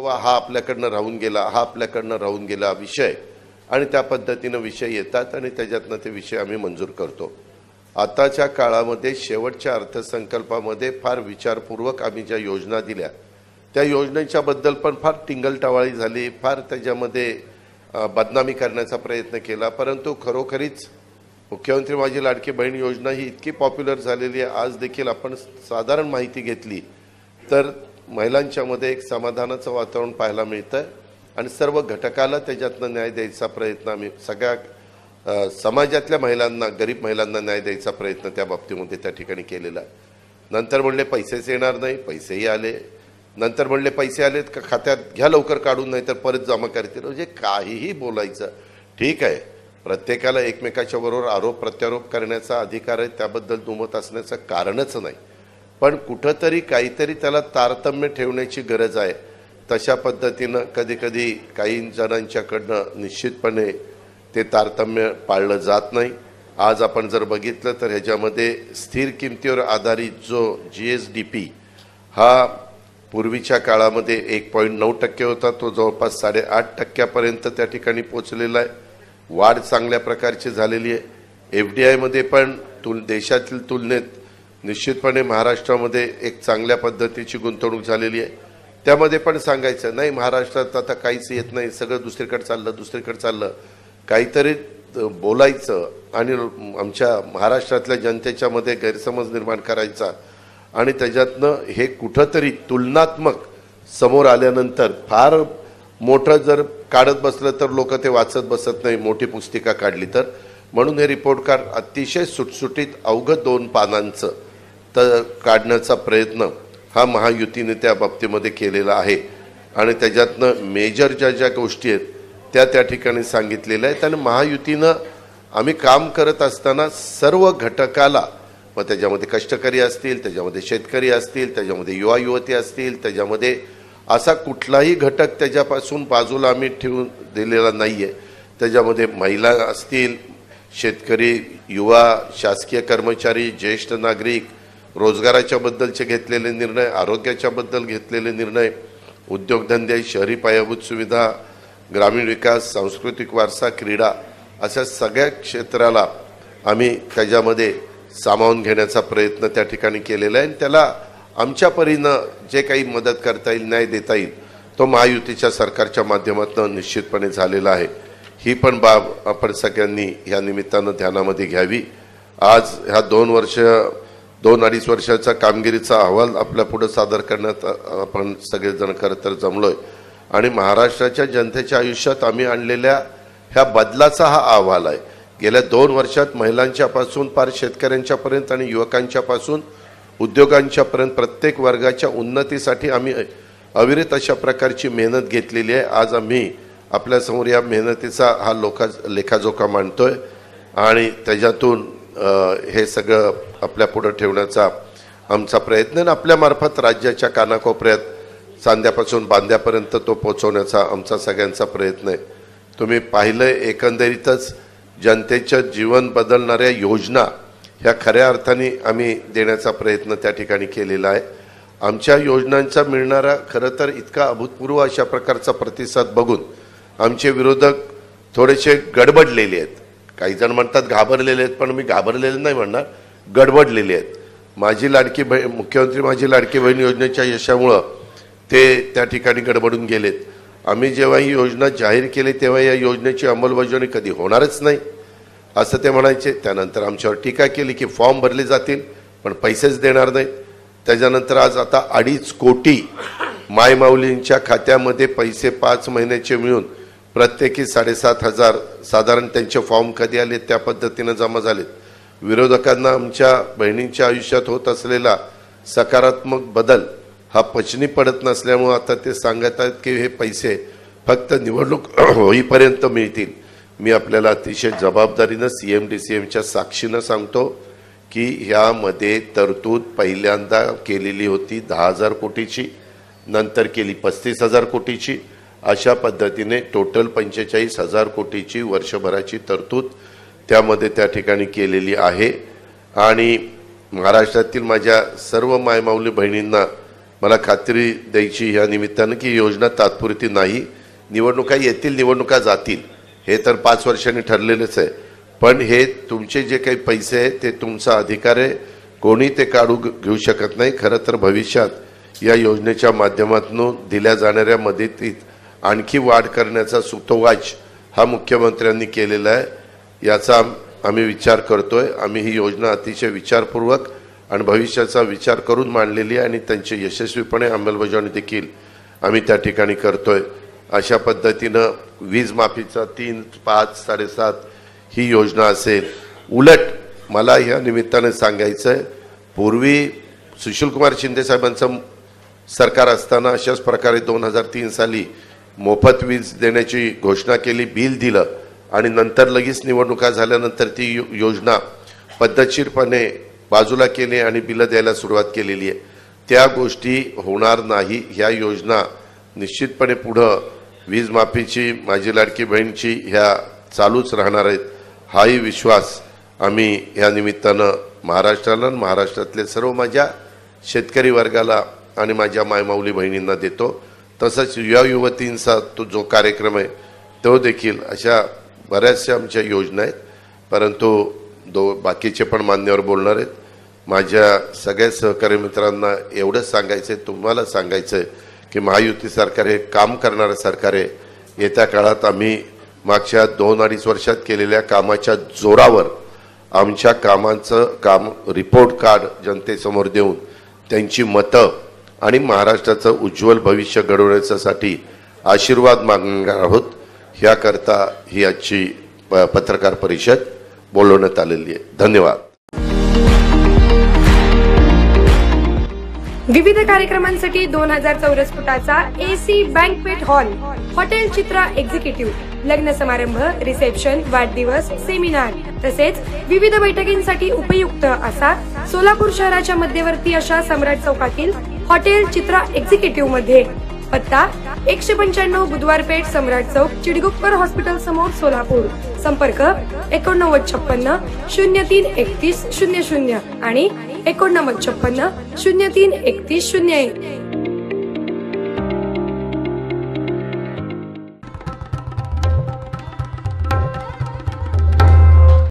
किंवा हा आपल्याकडनं राहून गेला, हा आपल्याकडनं राहून गेला विषय, आणि त्या पद्धतीनं विषय येतात आणि त्याच्यातनं ते विषय आम्ही मंजूर करतो. आताच्या काळामध्ये शेवटच्या अर्थसंकल्पामध्ये फार विचारपूर्वक आम्ही ज्या योजना दिल्या त्या योजनेच्या बद्दल पण फार टिंगलटवाळी झाली, फार त्याच्यामध्ये बदनामी करण्याचा प्रयत्न केला. परंतु खरोखरीच मुख्यमंत्री माझी लाडकी बहीण योजना ही इतकी पॉप्युलर झालेली आहे. आज देखील आपण साधारण माहिती घेतली तर महिलांच्यामध्ये एक समाधानाचं वातावरण पाहायला मिळतं आणि सर्व घटकाला त्याच्यातनं न्याय द्यायचा प्रयत्न आम्ही सगळ्या समाजातल्या महिलांना, गरीब महिलांना न्याय द्यायचा प्रयत्न त्या बाबतीमध्ये त्या ठिकाणी केलेला आहे. नंतर म्हणले पैसेच येणार नाही, पैसेही आले. नंतर म्हणले पैसे आलेत का खात्यात घ्या लवकर काढून, नाही तर परत जमा करतील. म्हणजे काहीही बोलायचं. ठीक आहे, प्रत्येकाला एकमेकाच्या बरोबर आरोप प्रत्यारोप करण्याचा अधिकार आहे, त्याबद्दल दुमत असण्याचं कारणच नाही. पण कुठंतरी काहीतरी त्याला तारतम्य ठेवण्याची गरज आहे. तशा पद्धतीनं कधीकधी काही जणांच्याकडनं निश्चितपणे ते तारतम्य पाळलं जात नाही. आज आपण जर बघितलं तर ह्याच्यामध्ये स्थिर किमतीवर आधारित जो GSDP हा पूर्वीच्या काळामध्ये 1.9% होता, तो जवळपास 8.5% त्या ठिकाणी पोचलेला आहे. वाढ चांगल्या प्रकारची झालेली आहे. FDI मध्ये पण देशातील तुलनेत निश्चितपणे महाराष्ट्रामध्ये एक चांगल्या पद्धतीची गुंतवणूक झालेली आहे. त्यामध्ये पण सांगायचं नाही महाराष्ट्रात आता काहीच येत नाही, सगळं दुसरीकडे चाललं. काहीतरी बोलायचं आणि आमच्या महाराष्ट्रातल्या जनतेच्या मध्ये गैरसमज निर्माण करायचा आणि त्याच्यातनं हे कुठंतरी तुलनात्मक समोर आल्यानंतर फार मोठं जर काढत बसलं तर लोक ते वाचत बसत नाही, मोठी पुस्तिका काढली तर. म्हणून हे रिपोर्ट कार्ड अतिशय सुटसुटीत अवघं 2 पानांचं काढण्याचा प्रयत्न हा महायुतीने त्या बाबतीमध्ये केलेला आहे आणि त्याच्यातनं मेजर ज्या गोष्टी आहेत त्या ठिकाणी सांगितलेल्या आहेत. आणि महायुतीनं आम्ही काम करत असताना सर्व घटकाला, मग त्याच्यामध्ये कष्टकरी असतील, त्याच्यामध्ये शेतकरी असतील, त्याच्यामध्ये युवा युवती असतील, त्याच्यामध्ये असा कुठलाही घटक त्याच्यापासून बाजूला आम्ही ठेवून दिलेला नाही आहे. त्याच्यामध्ये महिला असतील, शेतकरी, युवा, शासकीय कर्मचारी, ज्येष्ठ नागरिक, रोजगाराच्या बद्दलचे घेतलेले निर्णय, आरोग्याच्या बद्दल घेतलेले निर्णय, उद्योगधंदे, शहरी पायाभूत सुविधा, ग्रामीण विकास, सांस्कृतिक वारसा, क्रीडा, अशा सगळ्या क्षेत्राला आम्ही त्याच्यामध्ये सामावून घेण्याचा प्रयत्न त्या ठिकाणी केलेला आहे. त्याला आमच्या परीनं जे काही मदत करता येईल, न्याय देता येईल, तो महायुतीच्या सरकारच्या माध्यमातून निश्चितपणे झालेला आहे. ही पण बाब आपण सगळ्यांनी ह्या निमित्तानं ध्यानामध्ये घ्यावी. आज ह्या 2-2.5 वर्षाचा कामगिरीचा अहवाल आपल्या पुढे सादर करण्यात आपण सगळेजण खरं तर जमलोय आणि महाराष्ट्राच्या जनतेच्या आयुष्यात आम्ही आणलेल्या ह्या बदलाचा हा अहवाल आहे. गेल्या 2 वर्षात महिलांच्यापासून पार शेतकऱ्यांच्यापर्यंत आणि युवकांच्यापासून उद्योगांच्यापर्यंत प्रत्येक वर्गाच्या उन्नतीसाठी आम्ही अविरत अशा प्रकारची मेहनत घेतलेली आहे. आज आम्ही आपल्यासमोर या मेहनतीचा हा लेखाजोखा मांडतोय आणि त्याच्यातून हे सगळं आपल्या पुढे ठेवण्याचा आमचा प्रयत्न आहे. आपल्यामार्फत राज्याच्या कानाकोपऱ्यात सांध्यापासून बांध्यापर्यंत तो पोहोचवण्याचा आमचा सगळ्यांचा प्रयत्न आहे. तुम्ही पाहिलं एकंदरीतच जनतेचं जीवन बदलणाऱ्या योजना ह्या खऱ्या अर्थाने आम्ही देण्याचा प्रयत्न त्या ठिकाणी केलेला आहे. आमच्या योजनांचा मिळणारा खरं तर इतका अभूतपूर्व अशा प्रकारचा प्रतिसाद बघून आमचे विरोधक थोडेसे गडबडलेले आहेत. काही जण म्हणतात घाबरलेले आहेत, पण मी घाबरलेले नाही म्हणणार, गडबडलेले आहेत. माझी लाडकी बहीण, मुख्यमंत्री माझी लाडकी बहीण योजनेच्या यशामुळं ते त्या ठिकाणी गडबडून गेलेत. आम्ही जेव्हा ही योजना जाहीर केली तेव्हा या योजनेची अंमलबजावणी कधी होणारच नाही असं ते म्हणायचे. त्यानंतर आमच्यावर टीका केली की फॉर्म भरले जातील पण पैसेच देणार नाहीत. त्याच्यानंतर आज आता 2.5 कोटी मायमाऊलींच्या खात्यामध्ये पैसे 5 महिन्याचे मिळून प्रत्येकी 7,500 साधारण त्यांचे फॉर्म कधी आले त्या पद्धतीनं जमा झालेत. विरोधकांना आमच्या बहिणींच्या आयुष्यात होत असलेला सकारात्मक बदल हा पचनी पडत नसल्यामुळे आता ते सांगत आहेत की हे पैसे फक्त निवडणूक होईपर्यंत मिळतील. मी आपल्याला अतिशय जबाबदारीनं CM-DCMच्या साक्षीनं सांगतो की ह्यामध्ये तरतूद पहिल्यांदा केलेली होती 10,000 कोटीची, नंतर केली 35,000 कोटीची. अशा पद्धतीने टोटल 45,000 कोटीची वर्षभराची तरतूद त्यामध्ये त्या ठिकाणी केलेली आहे. आणि महाराष्ट्रातील माझ्या सर्व मायमाऊली बहिणींना मला खात्री द्यायची या निमित्तानं की योजना तात्पुरती नाही, निवडणुका येतील, निवडणुका जातील, हे तर 5 वर्षांनी ठरलेलंच आहे. पण हे तुमचे जे काही पैसे आहेत ते तुमचा अधिकार आहे, कोणी ते काढू घेऊ शकत नाही. खरं तर भविष्यात या योजनेच्या माध्यमातून दिल्या जाणाऱ्या मदतीत आणखी वाढ करण्याचा सुतोवाच हा मुख्यमंत्र्यांनी केलेला आहे. याचा आम्ही विचार करतोय. आम्ही ही योजना अतिशय विचारपूर्वक आणि भविष्याचा विचार करून मांडलेली आहे आणि त्यांची यशस्वीपणे अंमलबजावणी देखील आम्ही त्या ठिकाणी करतोय. अशा पद्धतीनं वीज माफीचा 3, 5, 7.5 ही योजना असेल. उलट मला या निमित्ताने सांगायचं आहे, पूर्वी सुशीलकुमार शिंदे साहेबांचं सरकार असताना अशाच प्रकारे 2003 साली मोफत वीज देण्याची घोषणा केली, बिल दिलं आणि नंतर लगेच निवडणुका झाल्यानंतर ती योजना पद्धतशीरपणे बाजूला केली आणि बिलं द्यायला सुरुवात केलेली आहे. त्या गोष्टी होणार नाही. ह्या योजना निश्चितपणे पुढं वीज माफीची, माझी लाडकी बहीणची ह्या चालूच राहणार आहेत. हाही विश्वास आम्ही ह्या निमित्तानं महाराष्ट्राला, महाराष्ट्रातले सर्व माझ्या शेतकरी वर्गाला आणि माझ्या मायमाऊली बहिणींना देतो. तसंच युवा युवतींचा तो जो कार्यक्रम आहे तो देखील, अशा बऱ्याचशा आमच्या योजना आहेत. परंतु बाकीचे पण मान्यवर बोलणार आहेत. माझ्या सगळ्या सहकारी मित्रांना एवढंच सांगायचं आहे, तुम्हाला सांगायचं आहे की महायुती सरकार हे काम करणारं सरकार आहे. येत्या काळात आम्ही मागच्या 2-2.5 वर्षात केलेल्या कामाच्या जोरावर आमच्या कामाचं काम रिपोर्ट कार्ड जनतेसमोर देऊन त्यांची मतं आणि महाराष्ट्राचं उज्ज्वल भविष्य घडवण्यासाठी आशीर्वाद मागणार आहोत. ह्याकरता ही आजची पत्रकार परिषद बोलवण्यात आलेली आहे. धन्यवाद. विविध कार्यक्रमांसाठी 2000 चौरस फुटाचा AC बँकवेट हॉल, हॉटेल चित्रा एक्झिक्युटिव्ह, लग्न समारंभ, रिसेप्शन, वाढदिवस, सेमिनार तसेच विविध बैठकींसाठी उपयुक्त असा सोलापूर शहराच्या मध्यवर्ती अशा सम्राट चौकातील हॉटेल चित्रा एक्झिक्युटिव्ह मध्ये. पत्ता 195 बुधवार पेठ, सम्राट चौक, चिडगुप्पर हॉस्पिटल समोर, सोलापूर. संपर्क 8956 03 31 00 आणि 8956 03 31 01.